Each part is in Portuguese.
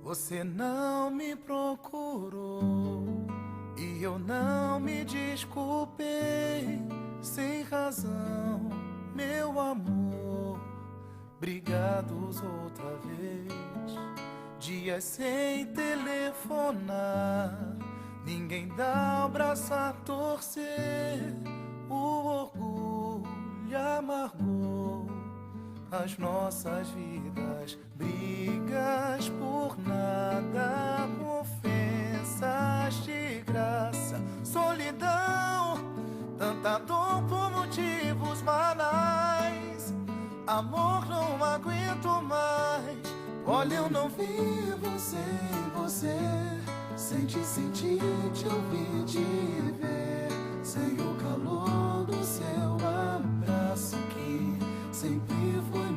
Você não me procurou e eu não me desculpei sem razão, meu amor. Brigados outra vez, dias sem telefonar, ninguém dá o braço a torcer. O orgulho amargou as nossas vidas, brigas por nada, ofensas de graça, solidão, tanta dor por motivos banais. Amor, não aguento mais. Olha, eu não vivo sem você, sem te sentir, te ouvir, te ver, sem o calor do seu abraço que sempre foi meu.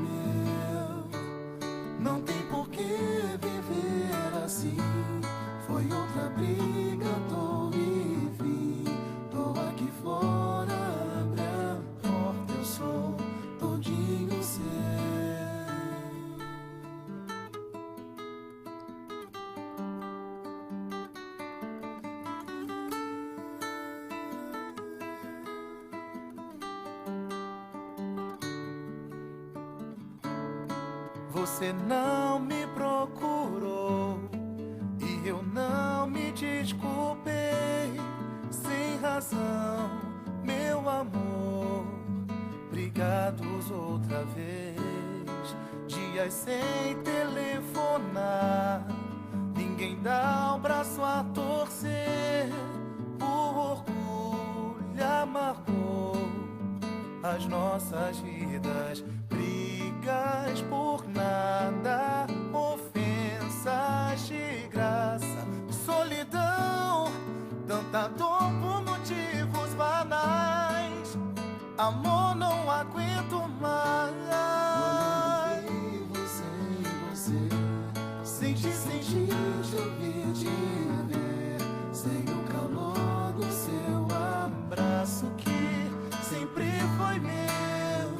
Não tem por que viver assim. Foi outra briga, tô e vim. Tô aqui fora, abre a porta, eu sou todinho seu. Você não me procurou e eu não me desculpei sem razão, meu amor. Brigados outra vez, dias sem telefonar, ninguém dá o braço a torcer. O orgulho amargou as nossas vidas, brigas por nada, ofensas de graça, solidão, tanta dor por motivos banais. Amor, não aguento mais. Sem você, sem te sentir, te ouvir, te ver, sem o calor do seu abraço que sempre foi meu.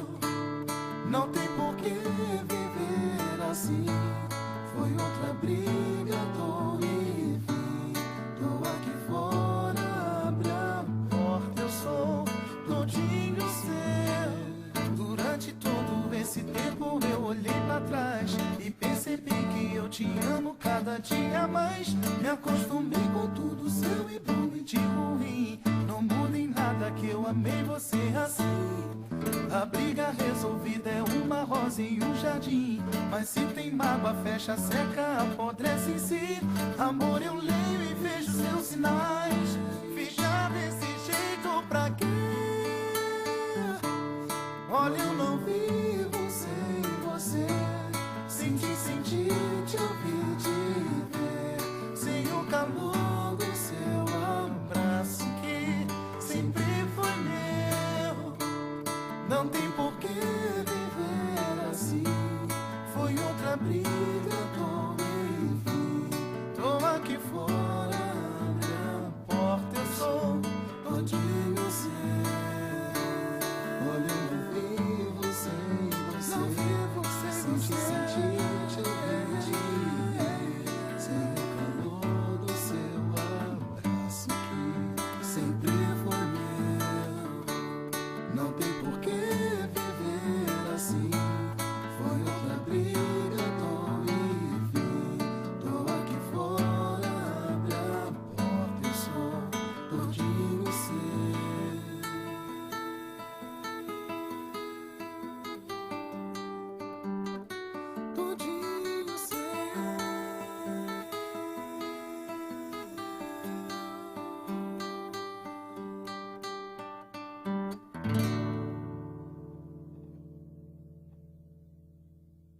Não tem por que viver assim. Foi outra briga, tô e vim. Tô aqui fora, abre a porta, eu sou todinho seu. Durante todo esse tempo eu olhei pra trás e percebi que eu te amo cada dia mais. Me acostumei com tudo seu e bom e de ruim. Não muda em nada que eu amei você assim. A briga resolvida é uma rosa em um jardim, mas se tem mágoa, fecha, seca, apodrece em si. Amor, eu leio e vejo seus sinais. Ficar desse jeito pra quê? Olha, eu não vivo sem você, sem te sentir, te ouvir, te ver, sem o calor do seu abraço que sempre foi meu. Não tem por que viver assim. Foi outra briga, tô e vim. Tô aqui fora, abre a porta, eu sou todinho seu. Olha, eu não vivo sem você, não vivo sem te sentir, te ouvir, te ver, sem o calor do seu abraço que sempre foi meu. Não tem por que